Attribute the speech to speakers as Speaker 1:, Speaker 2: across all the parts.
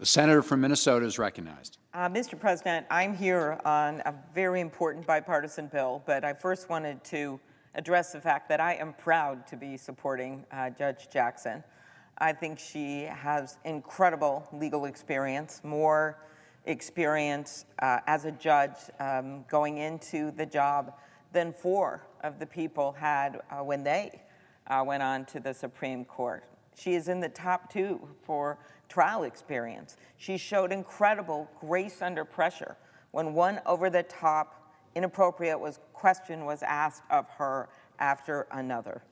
Speaker 1: The senator from Minnesota is recognized.
Speaker 2: Mr. President, I'm here on a very important bipartisan bill, but I first wanted to address the fact that I am proud to be supporting Judge Jackson. I think she has incredible legal experience, more experience as a judge going into the job than 4 of the people had when they went on to the Supreme Court. She is in the top 2 for trial experience. She showed incredible grace under pressure when one over-the-top, inappropriate question was asked of her after another.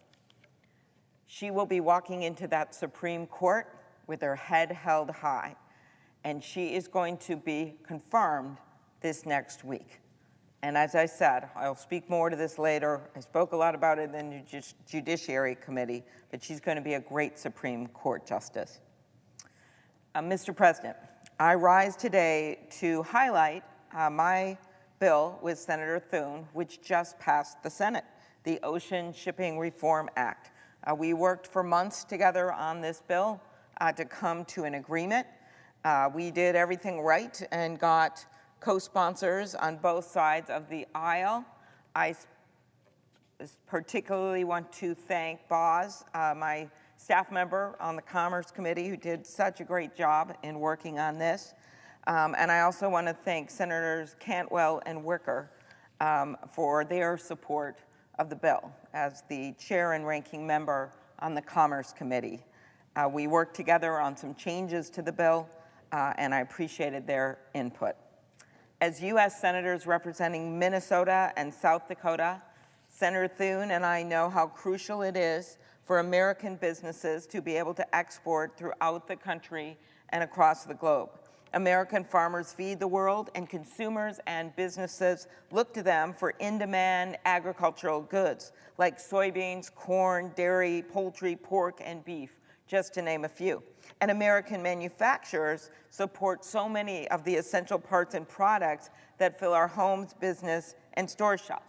Speaker 2: She will be walking into that Supreme Court with her head held high, and she is going to be confirmed this next week. And as I said, I'll speak more to this later. I spoke a lot about it in the Judiciary Committee, but she's going to be a great Supreme Court justice. Mr. President, I rise today to highlight my bill with Senator Thune, which just passed the Senate, the Ocean Shipping Reform Act. We worked for months together on this bill to come to an agreement. We did everything right and got co-sponsors on both sides of the aisle. I particularly want to thank Boz, my staff member on the Commerce Committee, who did such a great job in working on this. And I also want to thank Senators Cantwell and Wicker for their support of the bill as the chair and ranking member on the Commerce Committee. We worked together on some changes to the bill, and I appreciated their input. As U.S. Senators representing Minnesota and South Dakota, Senator Thune and I know how crucial it is for American businesses to be able to export throughout the country and across the globe. American farmers feed the world, and consumers and businesses look to them for in-demand agricultural goods like soybeans, corn, dairy, poultry, pork, and beef, just to name a few. And American manufacturers support so many of the essential parts and products that fill our homes, business, and store shelves.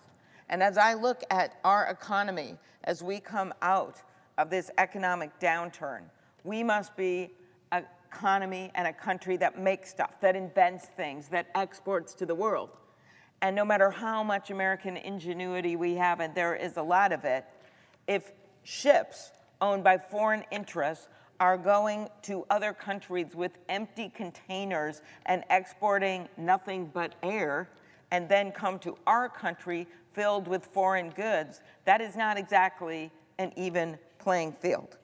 Speaker 2: And as I look at our economy as we come out of this economic downturn, we must be an economy and a country that makes stuff, that invents things, that exports to the world. And no matter how much American ingenuity we have, and there is a lot of it, if ships owned by foreign interests are going to other countries with empty containers and exporting nothing but air, and then come to our country filled with foreign goods, that is not exactly an even playing field.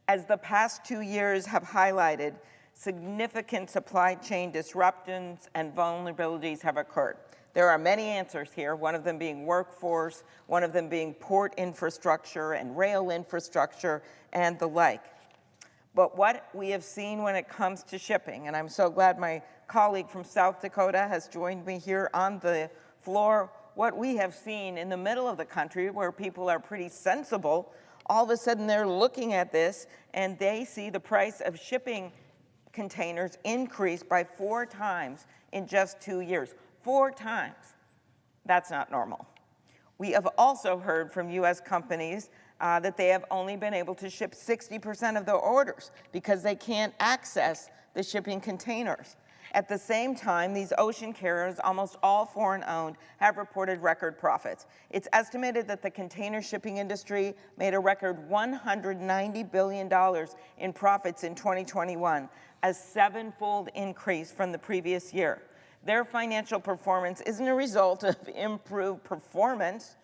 Speaker 2: As the past 2 years have highlighted, significant supply chain disruptions and vulnerabilities have occurred. There are many answers here, one of them being workforce, one of them being port infrastructure and rail infrastructure and the like. But what we have seen when it comes to shipping, and I'm so glad my colleague from South Dakota has joined me here on the floor, what we have seen in the middle of the country where people are pretty sensible, all of a sudden they're looking at this and they see the price of shipping containers increase by 4 times in just 2 years. 4 times. That's not normal. We have also heard from U.S. companies that they have only been able to ship 60% of their orders because they can't access the shipping containers. At the same time, these ocean carriers, almost all foreign-owned, have reported record profits. It's estimated that the container shipping industry made a record $190 billion in profits in 2021, a 7-fold increase from the previous year. Their financial performance isn't a result of improved performance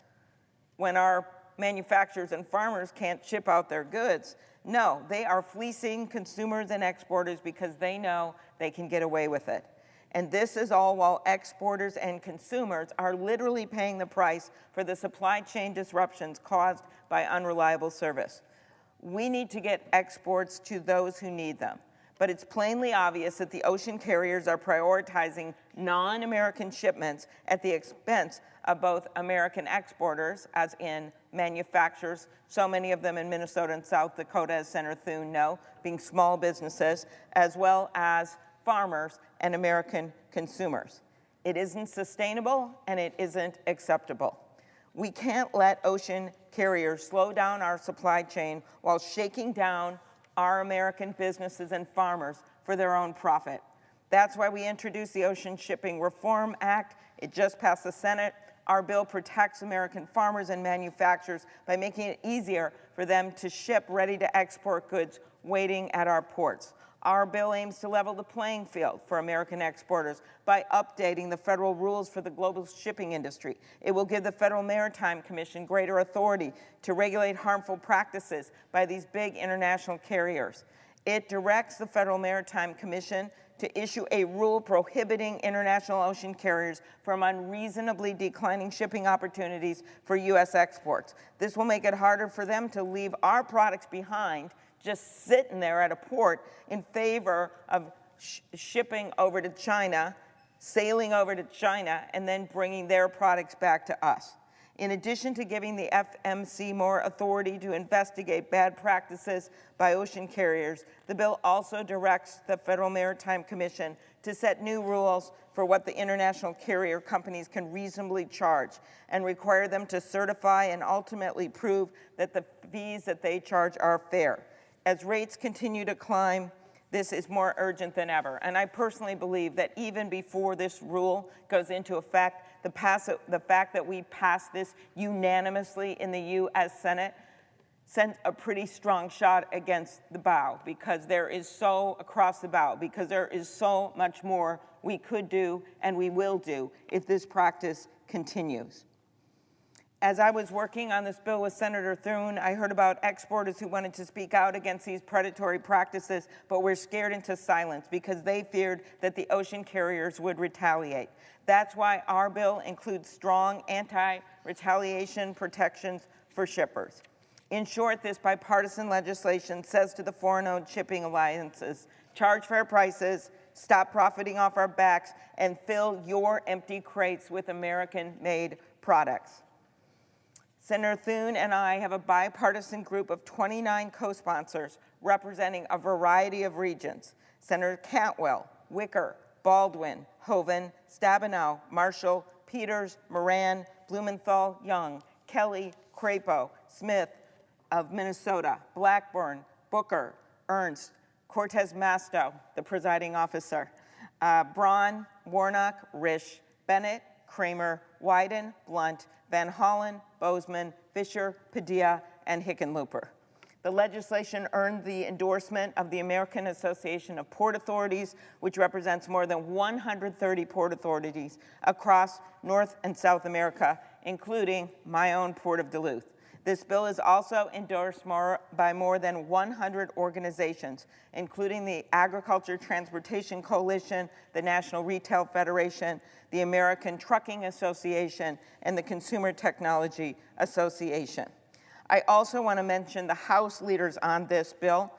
Speaker 2: when our manufacturers and farmers can't ship out their goods. No, they are fleecing consumers and exporters because they know they can get away with it. And this is all while exporters and consumers are literally paying the price for the supply chain disruptions caused by unreliable service. We need to get exports to those who need them. But it's plainly obvious that the ocean carriers are prioritizing non-American shipments at the expense of both American exporters, as in manufacturers, so many of them in Minnesota and South Dakota, as Senator Thune know, being small businesses, as well as farmers and American consumers. It isn't sustainable and it isn't acceptable. We can't let ocean carriers slow down our supply chain while shaking down our American businesses and farmers for their own profit. That's why we introduced the Ocean Shipping Reform Act. It just passed the Senate. Our bill protects American farmers and manufacturers by making it easier for them to ship ready-to-export goods waiting at our ports. Our bill aims to level the playing field for American exporters by updating the federal rules for the global shipping industry. It will give the Federal Maritime Commission greater authority to regulate harmful practices by these big international carriers. It directs the Federal Maritime Commission to issue a rule prohibiting international ocean carriers from unreasonably declining shipping opportunities for U.S. exports. This will make it harder for them to leave our products behind, just sitting there at a port, in favor of shipping over to China, sailing over to China, and then bringing their products back to us. In addition to giving the FMC more authority to investigate bad practices by ocean carriers, the bill also directs the Federal Maritime Commission to set new rules for what the international carrier companies can reasonably charge and require them to certify and ultimately prove that the fees that they charge are fair. As rates continue to climb, this is more urgent than ever. And I personally believe that even before this rule goes into effect, the fact that we passed this unanimously in the U.S. Senate sent a pretty strong shot against the bow, because there is so much more we could do and we will do if this practice continues. As I was working on this bill with Senator Thune, I heard about exporters who wanted to speak out against these predatory practices, but were scared into silence because they feared that the ocean carriers would retaliate. That's why our bill includes strong anti-retaliation protections for shippers. In short, this bipartisan legislation says to the foreign-owned shipping alliances, charge fair prices, stop profiting off our backs, and fill your empty crates with American-made products. Senator Thune and I have a bipartisan group of 29 co-sponsors representing a variety of regions. Senator Cantwell, Wicker, Baldwin, Hoeven, Stabenow, Marshall, Peters, Moran, Blumenthal, Young, Kelly, Crapo, Smith of Minnesota, Blackburn, Booker, Ernst, Cortez Masto, the presiding officer, Braun, Warnock, Risch, Bennett, Kramer, Wyden, Blunt, Van Hollen, Bozeman, Fisher, Padilla, and Hickenlooper. The legislation earned the endorsement of the American Association of Port Authorities, which represents more than 130 port authorities across North and South America, including my own Port of Duluth. This bill is also endorsed by more than 100 organizations, including the Agriculture Transportation Coalition, the National Retail Federation, the American Trucking Association, and the Consumer Technology Association. I also want to mention the House leaders on this bill,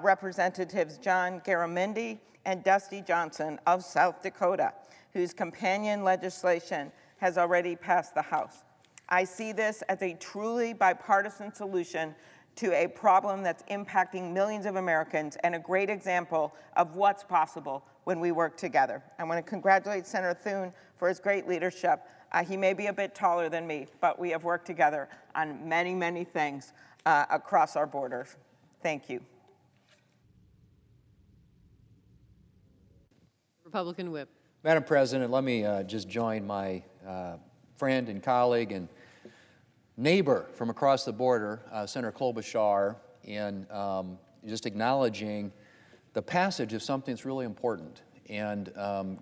Speaker 2: Representatives John Garamendi and Dusty Johnson of South Dakota, whose companion legislation has already passed the House. I see this as a truly bipartisan solution to a problem that's impacting millions of Americans, and a great example of what's possible when we work together. I want to congratulate Senator Thune for his great leadership. He may be a bit taller than me, but we have worked together on many, many things across our borders. Thank you.
Speaker 3: Republican Whip.
Speaker 4: Madam President, let me just join my friend and colleague and neighbor from across the border, Senator Klobuchar, in just acknowledging the passage of something that's really important. And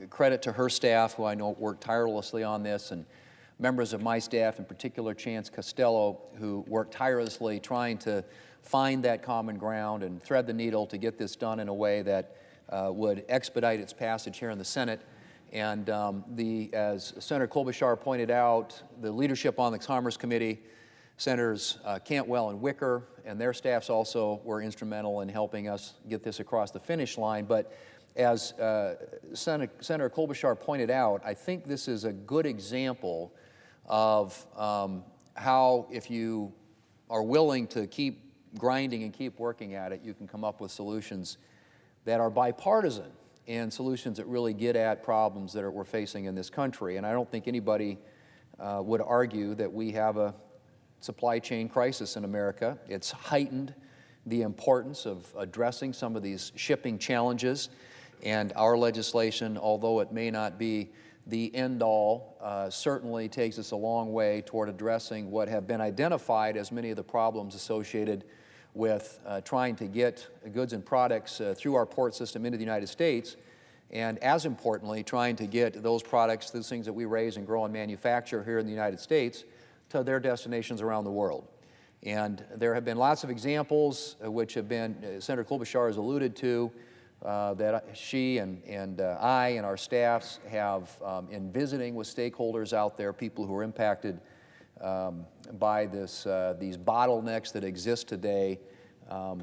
Speaker 4: credit to her staff, who I know worked tirelessly on this, and members of my staff, in particular Chance Costello, who worked tirelessly trying to find that common ground and thread the needle to get this done in a way that would expedite its passage here in the Senate. And as Senator Klobuchar pointed out, the leadership on the Commerce Committee, Senators Cantwell and Wicker, and their staffs also were instrumental in helping us get this across the finish line. But as Senator Klobuchar pointed out, I think this is a good example of how, if you are willing to keep grinding and keep working at it, you can come up with solutions that are bipartisan and solutions that really get at problems that we're facing in this country. And I don't think anybody would argue that we have a supply chain crisis in America. It's heightened the importance of addressing some of these shipping challenges. And our legislation, although it may not be the end-all, certainly takes us a long way toward addressing what have been identified as many of the problems associated with trying to get goods and products through our port system into the United States, and as importantly, trying to get those products, those things that we raise and grow and manufacture here in the United States, to their destinations around the world. And there have been lots of examples which have been, Senator Klobuchar has alluded to, that she and I and our staffs have in visiting with stakeholders out there, people who are impacted by these bottlenecks that exist today.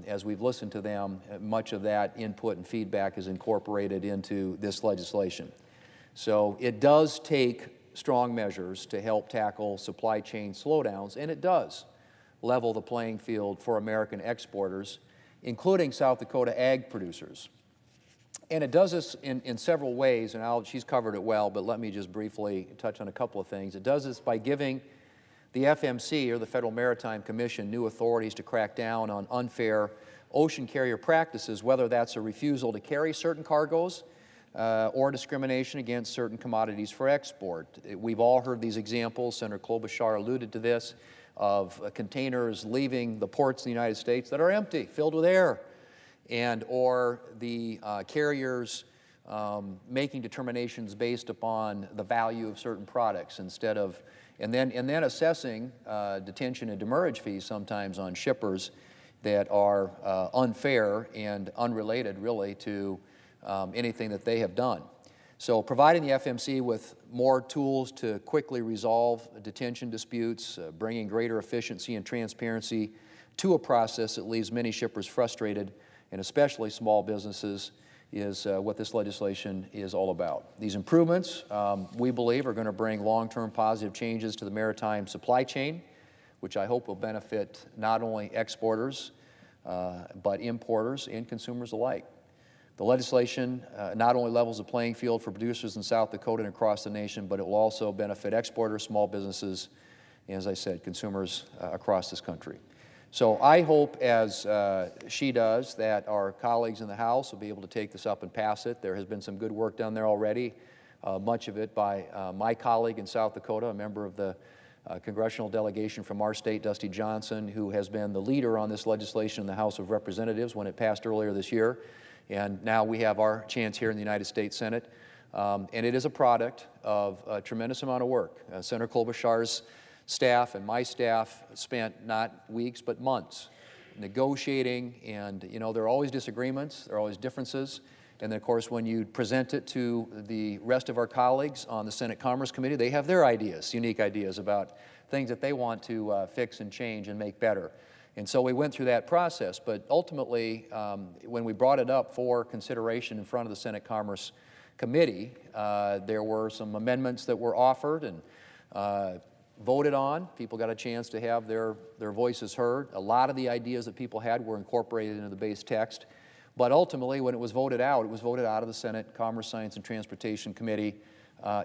Speaker 4: As we've listened to them, much of that input and feedback is incorporated into this legislation. So it does take strong measures to help tackle supply chain slowdowns, and it does level the playing field for American exporters, including South Dakota ag producers. And it does this in several ways, and she's covered it well, but let me just briefly touch on a couple of things. It does this by giving the FMC, or the Federal Maritime Commission, new authorities to crack down on unfair ocean carrier practices, whether that's a refusal to carry certain cargoes or discrimination against certain commodities for export. We've all heard these examples. Senator Klobuchar alluded to this, of containers leaving the ports in the United States that are empty, filled with air, and or the carriers making determinations based upon the value of certain products instead of, and then assessing detention and demurrage fees sometimes on shippers that are unfair and unrelated really to anything that they have done. So providing the FMC with more tools to quickly resolve detention disputes, bringing greater efficiency and transparency to a process that leaves many shippers frustrated, and especially small businesses, is what this legislation is all about. These improvements, we believe, are going to bring long-term positive changes to the maritime supply chain, which I hope will benefit not only exporters, but importers and consumers alike. The legislation not only levels the playing field for producers in South Dakota and across the nation, but it will also benefit exporters, small businesses, and, as I said, consumers across this country. So I hope, as she does, that our colleagues in the House will be able to take this up and pass it. There has been some good work done there already, much of it by my colleague in South Dakota, a member of the congressional delegation from our state, Dusty Johnson, who has been the leader on this legislation in the House of Representatives when it passed earlier this year. And now we have our chance here in the United States Senate. And it is a product of a tremendous amount of work. Senator Klobuchar's staff and my staff spent not weeks but months negotiating, and there are always disagreements, there are always differences, and then of course when you present it to the rest of our colleagues on the Senate Commerce Committee, they have their ideas, unique ideas about things that they want to fix and change and make better. And so we went through that process, but ultimately when we brought it up for consideration in front of the Senate Commerce Committee, there were some amendments that were offered and voted on. People got a chance to have their voices heard. A lot of the ideas that people had were incorporated into the base text. But ultimately, when it was voted out of the Senate Commerce, Science, and Transportation Committee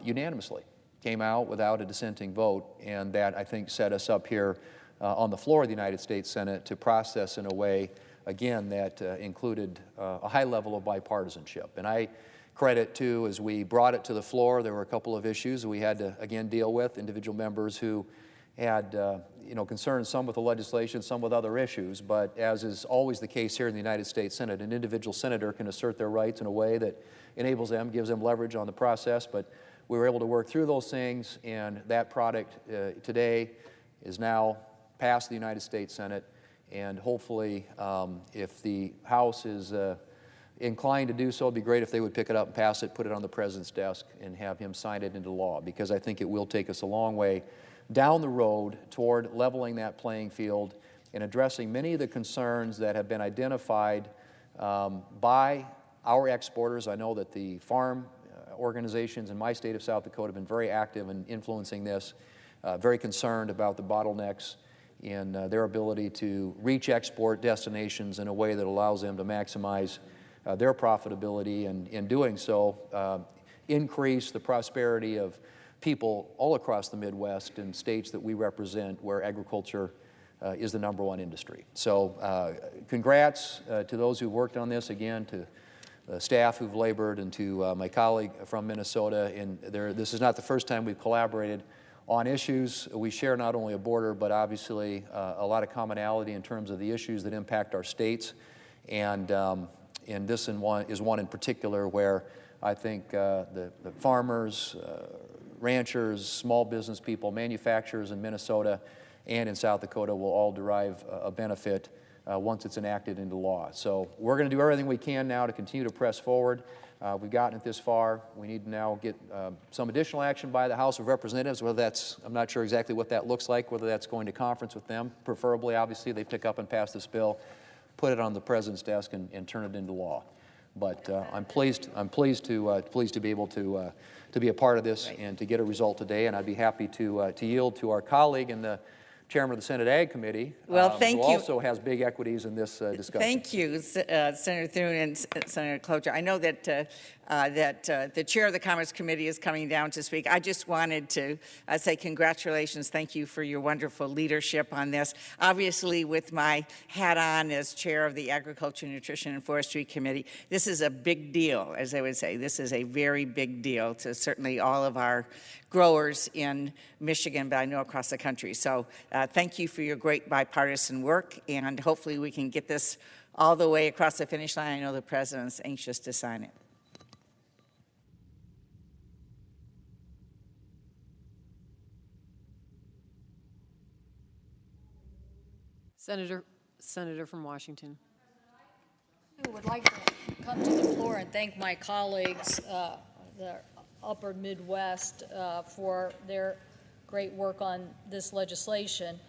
Speaker 4: unanimously. Came out without a dissenting vote, and that, I think, set us up here on the floor of the United States Senate to process in a way, again, that included a high level of bipartisanship. And I credit, too, as we brought it to the floor, there were a couple of issues that we had to, again, deal with, individual members who had concerns, some with the legislation, some with other issues, but as is always the case here in the United States Senate, an individual senator can assert their rights in a way that enables them, gives them leverage on the process, but we were able to work through those things, and that product today is now passed the United States Senate, and hopefully if the House is inclined to do so, it'd be great if they would pick it up and pass it, put it on the President's desk, and have him sign it into law, because I think it will take us a long way down the road toward leveling that playing field and addressing many of the concerns that have been identified by our exporters. I know that the farm organizations in my state of South Dakota have been very active in influencing this, very concerned about the bottlenecks in their ability to reach export destinations in a way that allows them to maximize their profitability, and in doing so, increase the prosperity of people all across the Midwest and states that we represent, where agriculture is the #1 industry. So congrats to those who worked on this, again, to the staff who've labored, and to my colleague from Minnesota. And this is not the first time we've collaborated on issues. We share not only a border, but obviously a lot of commonality in terms of the issues that impact our states. And this is one in particular where I think the farmers, ranchers, small business people, manufacturers in Minnesota and in South Dakota will all derive a benefit once it's enacted into law. So we're going to do everything we can now to continue to press forward. We've gotten it this far. We need to now get some additional action by the House of Representatives, whether that's, I'm not sure exactly what that looks like, whether that's going to conference with them. Preferably, obviously, they pick up and pass this bill, put it on the President's desk, and turn it into law. But I'm pleased to be able to be a part of this and to get a result today. And I'd be happy to yield to our colleague and the Chairman of the Senate Ag Committee,
Speaker 2: Well, thank
Speaker 4: who
Speaker 2: you.
Speaker 4: also has big equities in this discussion.
Speaker 2: Thank you, Senator Thune and Senator Klobuchar. I know that the chair of the Commerce Committee is coming down to speak. I just wanted to say congratulations. Thank you for your wonderful leadership on this. Obviously, with my hat on as chair of the Agriculture, Nutrition, and Forestry Committee, this is a big deal, as I would say. This is a very big deal to certainly all of our growers in Michigan, but I know across the country. So thank you for your great bipartisan work, and hopefully we can get this all the way across the finish line. I know the President's anxious to sign it.
Speaker 3: Senator from Washington.
Speaker 5: I would like to come to the floor and thank my colleagues, the Upper Midwest, for their great work on this legislation,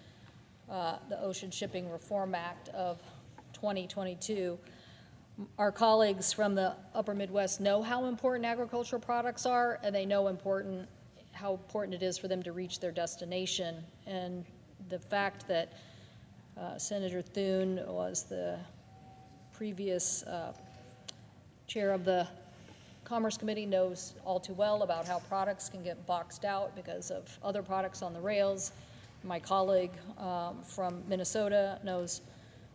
Speaker 5: the Ocean Shipping Reform Act of 2022. Our colleagues from the Upper Midwest know how important agricultural products are, and they know how important it is for them to reach their destination. And the fact that Senator Thune was the previous chair of the Commerce Committee, knows all too well about how products can get boxed out because of other products on the rails. My colleague from Minnesota knows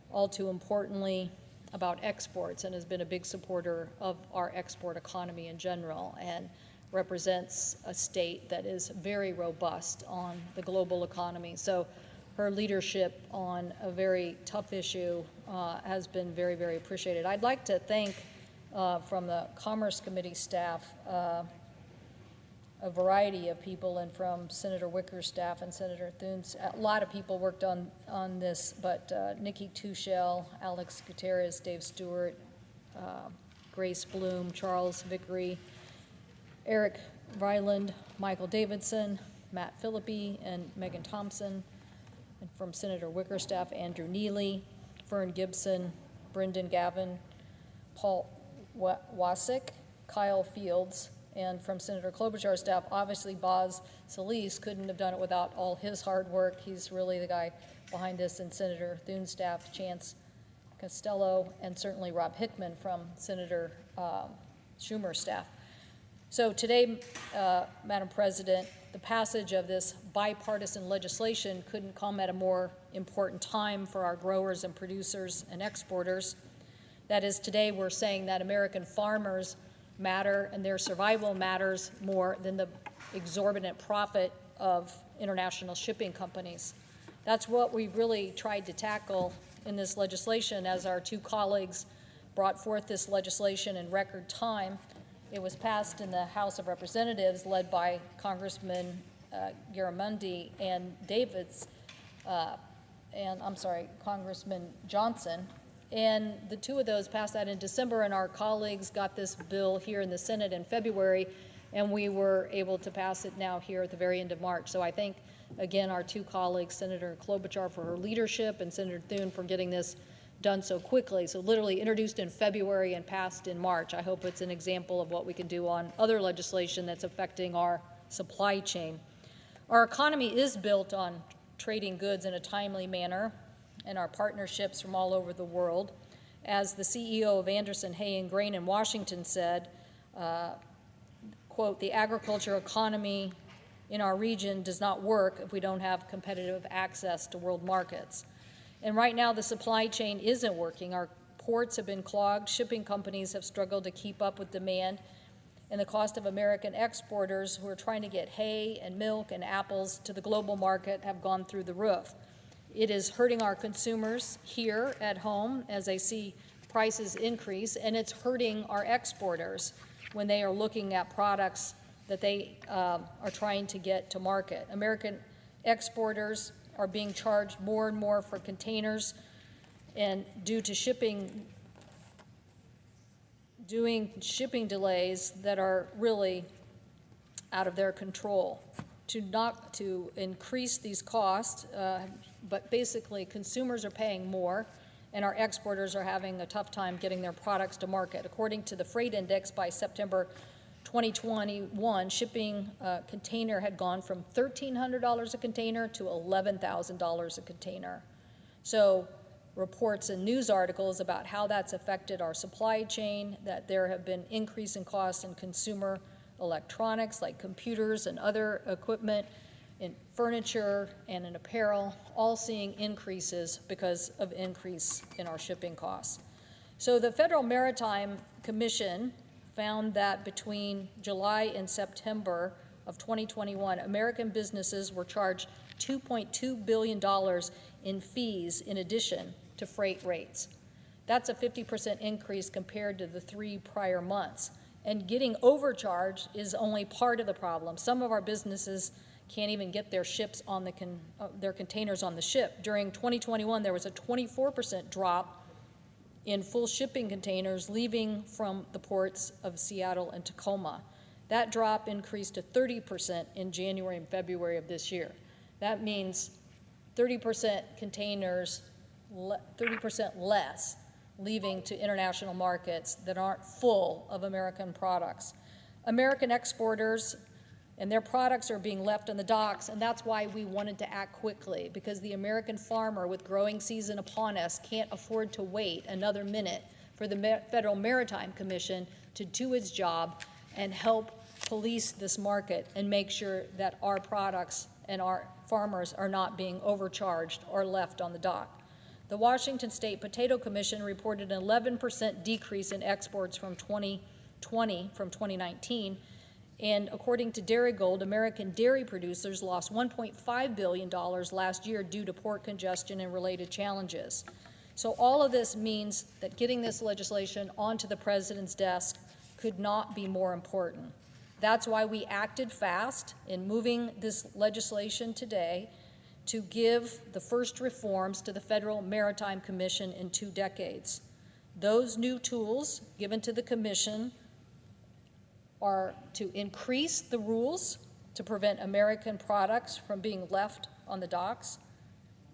Speaker 5: all too importantly about exports and has been a big supporter of our export economy in general, and represents a state that is very robust on the global economy. So her leadership on a very tough issue has been very, very appreciated. I'd like to thank from the Commerce Committee staff a variety of people, and from Senator Wicker's staff and Senator Thune's. A lot of people worked on this, but Nikki Tuchel, Alex Gutierrez, Dave Stewart, Grace Bloom, Charles Vickery, Eric Ryland, Michael Davidson, Matt Philippi, and Megan Thompson. And from Senator Wicker's staff, Andrew Neely, Fern Gibson, Brendan Gavin, Paul Wasik, Kyle Fields, and from Senator Klobuchar's staff, obviously Boz Solis couldn't have done it without all his hard work. He's really the guy behind this, and Senator Thune's staff, Chance Costello, and certainly Rob Hickman from Senator Schumer's staff. So today, Madam President, the passage of this bipartisan legislation couldn't come at a more important time for our growers and producers and exporters. That is, today we're saying that American farmers matter and their survival matters more than the exorbitant profit of international shipping companies. That's what we really tried to tackle in this legislation as our two colleagues brought forth this legislation in record time. It was passed in the House of Representatives, led by Congressman Garamendi and Congressman Johnson. And the two of those passed that in December, and our colleagues got this bill here in the Senate in February, and we were able to pass it now here at the very end of March. So I thank, again, our two colleagues, Senator Klobuchar for her leadership and Senator Thune for getting this done so quickly. So literally introduced in February and passed in March. I hope it's an example of what we can do on other legislation that's affecting our supply chain. Our economy is built on trading goods in a timely manner and our partnerships from all over the world. As the CEO of Anderson, Hay and Grain in Washington said, quote, "The agriculture economy in our region does not work if we don't have competitive access to world markets. And right now, the supply chain isn't working. Our ports have been clogged, shipping companies have struggled to keep up with demand, and the cost of American exporters who are trying to get hay and milk and apples to the global market have gone through the roof. It is hurting our consumers here at home as they see prices increase, and it's hurting our exporters when they are looking at products that they are trying to get to market. American exporters are being charged more and more for containers, and due to shipping delays that are really out of their control. To increase these costs, but basically consumers are paying more, and our exporters are having a tough time getting their products to market. According to the Freight Index, by September 2021, shipping container had gone from $1,300 a container to $11,000 a container. So reports and news articles about how that's affected our supply chain, that there have been increase in costs in consumer electronics like computers and other equipment, in furniture and in apparel, all seeing increases because of increase in our shipping costs. So the Federal Maritime Commission found that between July and September of 2021, American businesses were charged $2.2 billion in fees in addition to freight rates. That's a 50% increase compared to the 3 prior months. And getting overcharged is only part of the problem. Some of our businesses can't even get their ships on their containers on the ship. During 2021, there was a 24% drop in full shipping containers leaving from the ports of Seattle and Tacoma. That drop increased to 30% in January and February of this year. That means 30% containers, 30% less leaving to international markets that aren't full of American products. American exporters and their products are being left on the docks, and that's why we wanted to act quickly, because the American farmer with growing season upon us can't afford to wait another minute for the Federal Maritime Commission to do its job and help police this market and make sure that our products and our farmers are not being overcharged or left on the dock. The Washington State Potato Commission reported an 11% decrease in exports from 2019, and according to Dairy Gold, American dairy producers lost $1.5 billion last year due to port congestion and related challenges. So all of this means that getting this legislation onto the President's desk could not be more important. That's why we acted fast in moving this legislation today to give the first reforms to the Federal Maritime Commission in 2 decades. Those new tools given to the Commission are to increase the rules to prevent American products from being left on the docks,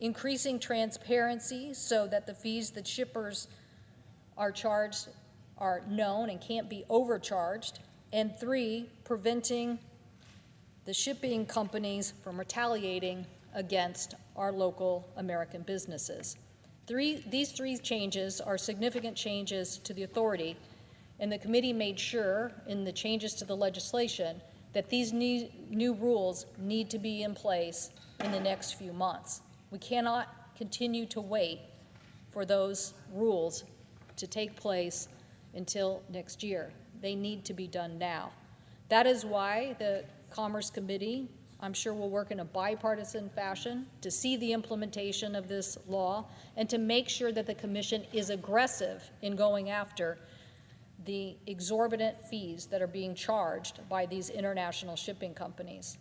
Speaker 5: increasing transparency so that the fees that shippers are charged are known and can't be overcharged, and 3, preventing the shipping companies from retaliating against our local American businesses. These 3 changes are significant changes to the authority, and the committee made sure in the changes to the legislation that these new rules need to be in place in the next few months. We cannot continue to wait for those rules to take place until next year. They need to be done now. That is why the Commerce Committee, I'm sure, will work in a bipartisan fashion to see the implementation of this law and to make sure that the Commission is aggressive in going after the exorbitant fees that are being charged by these international shipping companies.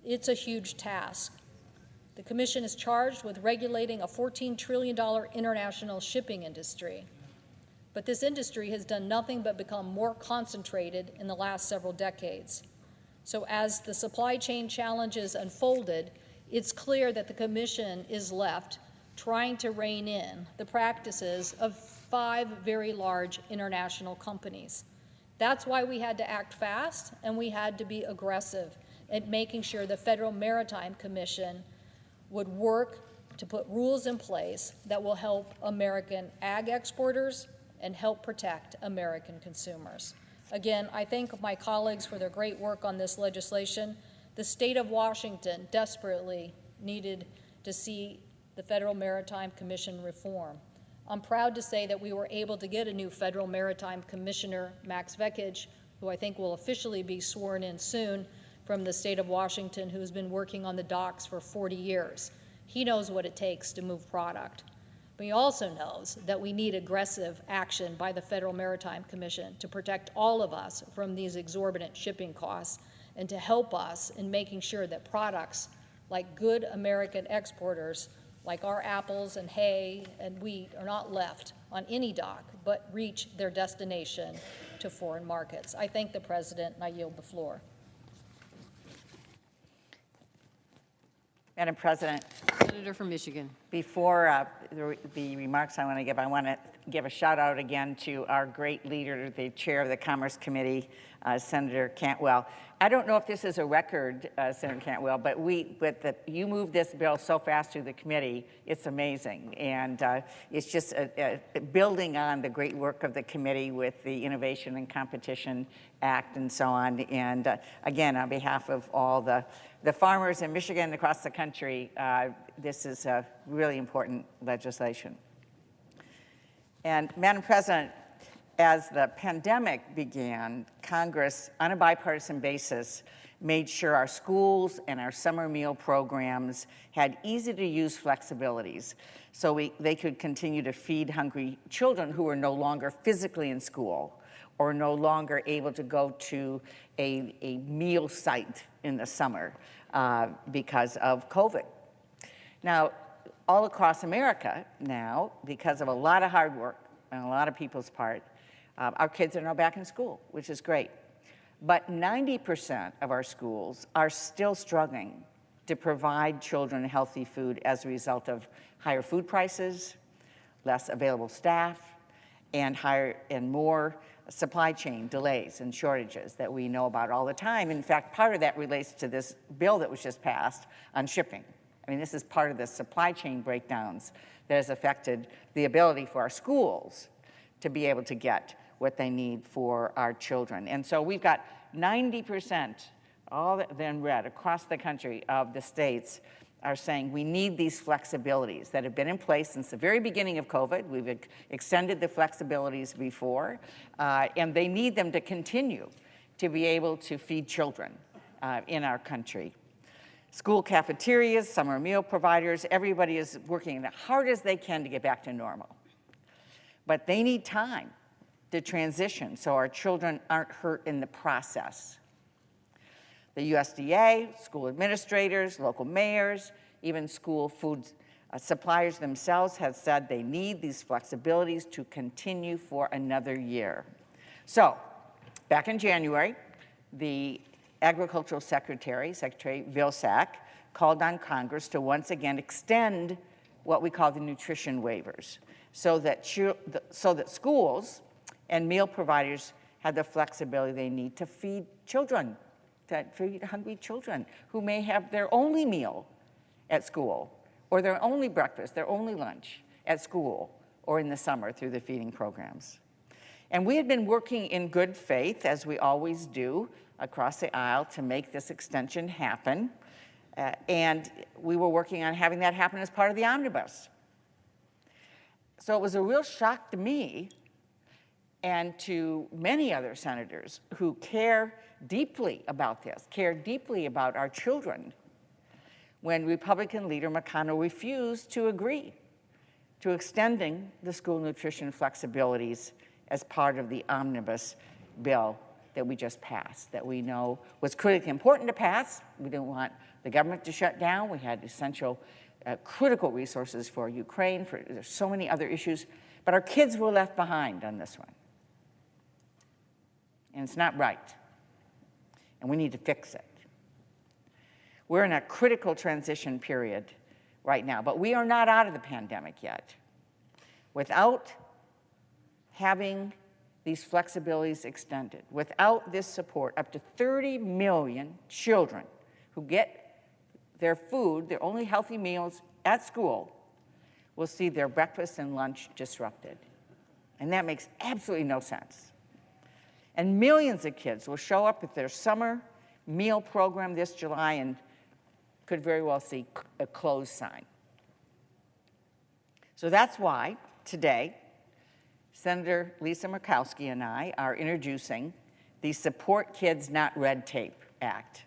Speaker 5: It's a huge task. The Commission is charged with regulating a $14 trillion international shipping industry. But this industry has done nothing but become more concentrated in the last several decades. So as the supply chain challenges unfolded, it's clear that the Commission is left trying to rein in the practices of 5 very large international companies. That's why we had to act fast, and we had to be aggressive at making sure the Federal Maritime Commission would work to put rules in place that will help American ag exporters and help protect American consumers. Again, I thank my colleagues for their great work on this legislation. The state of Washington desperately needed to see the Federal Maritime Commission reform. I'm proud to say that we were able to get a new Federal Maritime Commissioner, Max Vekich, who I think will officially be sworn in soon, from the state of Washington, who's been working on the docks for 40 years. He knows what it takes to move product. But he also knows that we need aggressive action by the Federal Maritime Commission to protect all of us from these exorbitant shipping costs and to help us in making sure that products like good American exporters, like our apples and hay and wheat, are not left on any dock, but reach their destination to foreign markets. I thank the President, and I yield the floor.
Speaker 3: Madam President,
Speaker 6: Senator from Michigan.
Speaker 3: before the remarks I want to give a shout out again to our great leader, the chair of the Commerce Committee, Senator Cantwell. I don't know if this is a record, Senator Cantwell, but you moved this bill so fast through the committee, it's amazing. And it's just building on the great work of the committee with the Innovation and Competition Act and so on. And again, on behalf of all the farmers in Michigan and across the country, this is a really important legislation. And Madam President, as the pandemic began, Congress, on a bipartisan basis, made sure our schools and our summer meal programs had easy-to-use flexibilities so they could continue to feed hungry children who were no longer physically in school or no longer able to go to a meal site in the summer because of COVID. Now, all across America now, because of a lot of hard work on a lot of people's part, our kids are now back in school, which is great. But 90% of our schools are still struggling to provide children healthy food as a result of higher food prices, less available staff, and more supply chain delays and shortages that we know about all the time. In fact, part of that relates to this bill that was just passed on shipping. I mean, this is part of the supply chain breakdowns that has affected the ability for our schools to be able to get what they need for our children. And so we've got 90%, all that then read across the country of the states are saying we need these flexibilities that have been in place since the very beginning of COVID. We've extended the flexibilities before, and they need them to continue to be able to feed children in our country. School cafeterias, summer meal providers, everybody is working as hard as they can to get back to normal. But they need time to transition so our children aren't hurt in the process. The USDA, school administrators, local mayors, even school food suppliers themselves have said they need these flexibilities to continue for another year. So, back in January, the Agricultural Secretary Vilsack, called on Congress to once again extend what we call the nutrition waivers so that schools and meal providers have the flexibility they need to feed children, to feed hungry children who may have their only meal at school, or their only breakfast, their only lunch at school, or in the summer through the feeding programs. And we had been working in good faith, as we always do, across the aisle to make this extension happen. And we were working on having that happen as part of the omnibus. So it was a real shock to me and to many other senators who care deeply about this, care deeply about our children, when Republican leader McConnell refused to agree to extending the school nutrition flexibilities as part of the omnibus bill that we just passed, that we know was critically important to pass. We didn't want the government to shut down. We had essential critical resources for Ukraine, there's so many other issues, but our kids were left behind on this one. And it's not right, and we need to fix it. We're in a critical transition period right now, but we are not out of the pandemic yet. Without having these flexibilities extended, without this support, up to 30 million children who get their food, their only healthy meals at school, will see their breakfast and lunch disrupted. And that makes absolutely no sense. And millions of kids will show up at their summer meal program this July and could very well see a closed sign. So that's why today, Senator Lisa Murkowski and I are introducing the Support Kids Not Red Tape Act,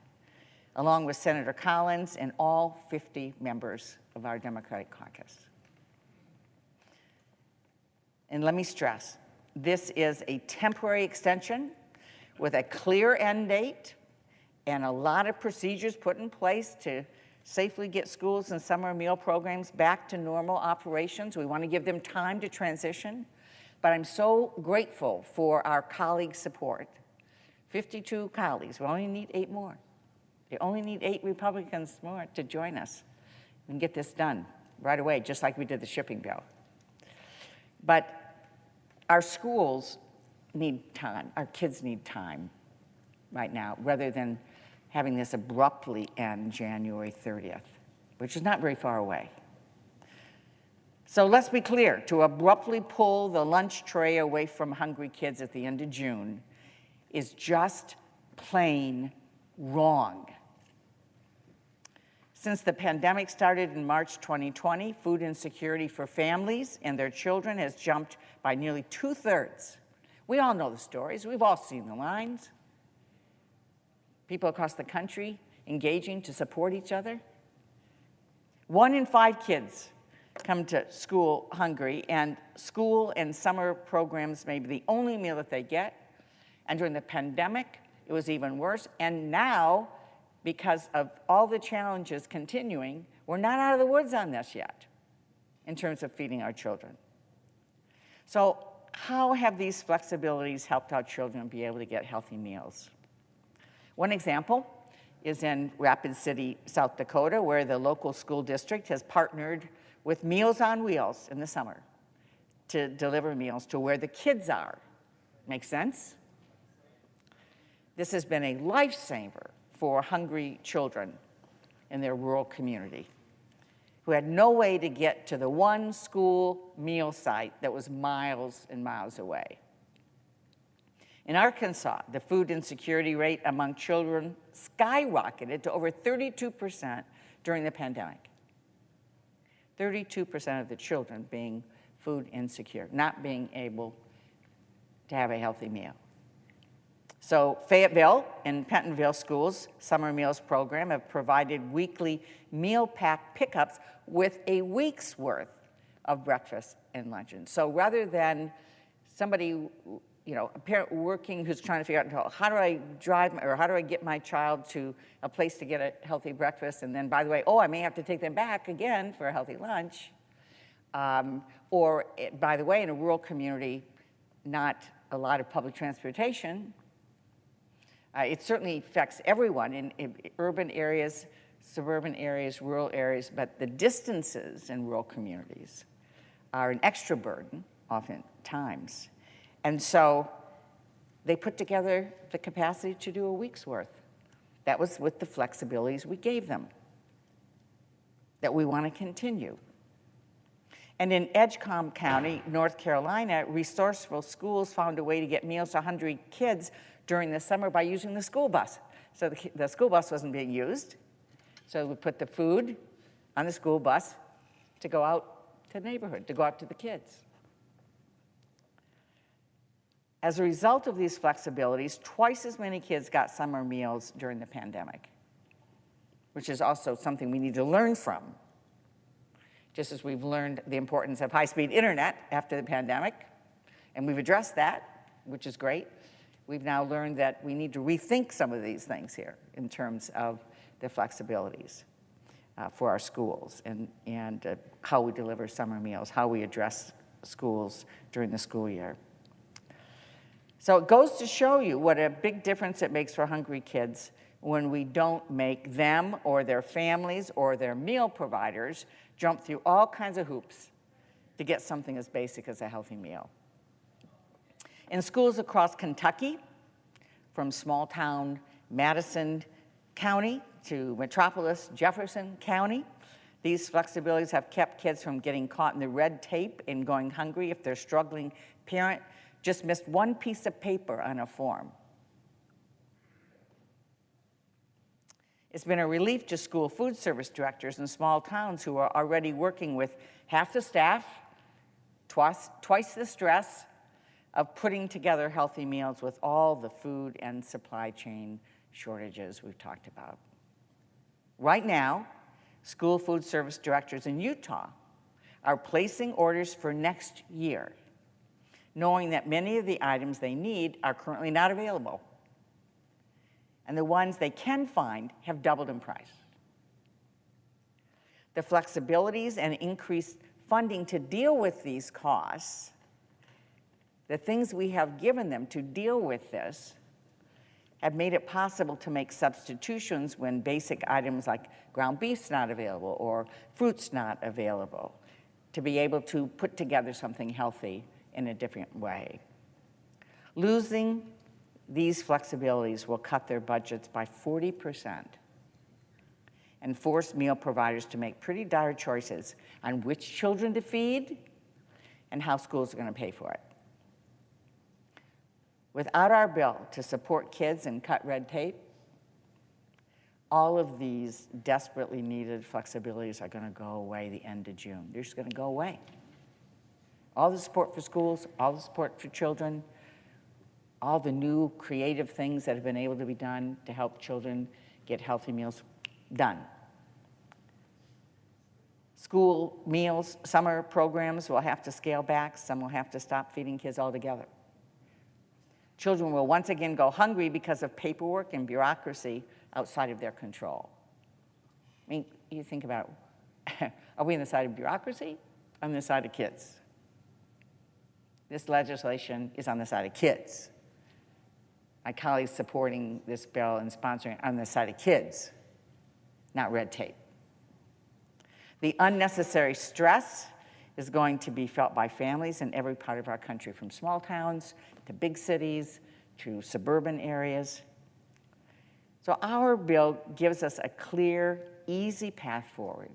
Speaker 3: along with Senator Collins and all 50 members of our Democratic caucus. And let me stress, this is a temporary extension with a clear end date and a lot of procedures put in place to safely get schools and summer meal programs back to normal operations. We want to give them time to transition, but I'm so grateful for our colleagues' support. 52 colleagues, we only need 8 more. They only need 8 Republicans more to join us and get this done right away, just like we did the shipping bill. But our schools need time, our kids need time right now, rather than having this abruptly end January 30th, which is not very far away. So let's be clear, to abruptly pull the lunch tray away from hungry kids at the end of June is just plain wrong. Since the pandemic started in March 2020, food insecurity for families and their children has jumped by nearly 2/3. We all know the stories, we've all seen the lines. People across the country engaging to support each other. 1 in 5 kids come to school hungry, and school and summer programs may be the only meal that they get. And during the pandemic, it was even worse. And now, because of all the challenges continuing, we're not out of the woods on this yet in terms of feeding our children. So how have these flexibilities helped our children be able to get healthy meals? One example is in Rapid City, South Dakota, where the local school district has partnered with Meals on Wheels in the summer to deliver meals to where the kids are. Make sense? This has been a lifesaver for hungry children in their rural community who had no way to get to the one school meal site that was miles and miles away. In Arkansas, the food insecurity rate among children skyrocketed to over 32% during the pandemic. 32% of the children being food insecure, not being able to have a healthy meal. So Fayetteville and Pentonville schools' summer meals program have provided weekly meal pack pickups with a week's worth of breakfast and luncheon. So rather than somebody, a parent working who's trying to figure out how do I drive or how do I get my child to a place to get a healthy breakfast, and then by the way, I may have to take them back again for a healthy lunch, or by the way, in a rural community, not a lot of public transportation. It certainly affects everyone in urban areas, suburban areas, rural areas, but the distances in rural communities are an extra burden oftentimes. And so they put together the capacity to do a week's worth. That was with the flexibilities we gave them that we want to continue. And in Edgecombe County, North Carolina, resourceful schools found a way to get meals to hungry kids during the summer by using the school bus. So the school bus wasn't being used. So we put the food on the school bus to go out to the neighborhood, to go out to the kids. As a result of these flexibilities, twice as many kids got summer meals during the pandemic, which is also something we need to learn from. Just as we've learned the importance of high-speed internet after the pandemic, and we've addressed that, which is great. We've now learned that we need to rethink some of these things here in terms of the flexibilities for our schools and how we deliver summer meals, how we address schools during the school year. So it goes to show you what a big difference it makes for hungry kids when we don't make them or their families or their meal providers jump through all kinds of hoops to get something as basic as a healthy meal. In schools across Kentucky, from small town Madison County to metropolis Jefferson County, these flexibilities have kept kids from getting caught in the red tape and going hungry if their struggling parent just missed one piece of paper on a form. It's been a relief to school food service directors in small towns who are already working with half the staff, twice the stress of putting together healthy meals with all the food and supply chain shortages we've talked about. Right now, school food service directors in Utah are placing orders for next year, knowing that many of the items they need are currently not available, and the ones they can find have doubled in price. The flexibilities and increased funding to deal with these costs, the things we have given them to deal with this, have made it possible to make substitutions when basic items like ground beef's not available or fruit's not available, to be able to put together something healthy in a different way. Losing these flexibilities will cut their budgets by 40% and force meal providers to make pretty dire choices on which children to feed and how schools are going to pay for it. Without our bill to support kids and cut red tape, all of these desperately needed flexibilities are going to go away the end of June. They're just going to go away. All the support for schools, all the support for children, all the new creative things that have been able to be done to help children get healthy meals, done. School meals, summer programs will have to scale back. Some will have to stop feeding kids altogether. Children will once again go hungry because of paperwork and bureaucracy outside of their control. I mean, you think about, are we on the side of bureaucracy or on the side of kids? This legislation is on the side of kids. My colleagues supporting this bill and sponsoring are on the side of kids, not red tape. The unnecessary stress is going to be felt by families in every part of our country, from small towns to big cities to suburban areas. So our bill gives us a clear, easy path forward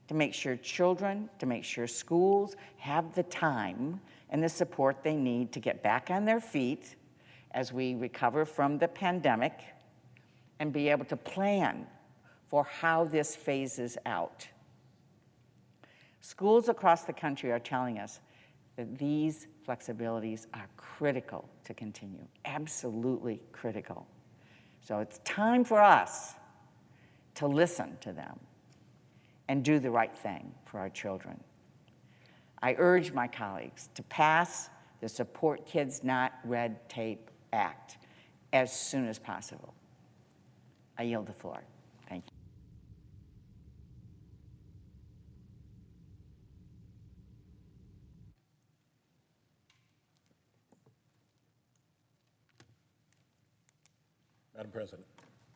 Speaker 3: to make sure children, to make sure schools have the time and the support they need to get back on their feet as we recover from the pandemic and be able to plan for how this phases out. Schools across the country are telling us that these flexibilities are critical to continue, absolutely critical. So it's time for us to listen to them and do the right thing for our children. I urge my colleagues to pass the Support Kids Not Red Tape Act as soon as possible. I yield the floor. Thank you.
Speaker 6: Madam President.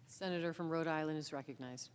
Speaker 7: Senator from Rhode Island is recognized.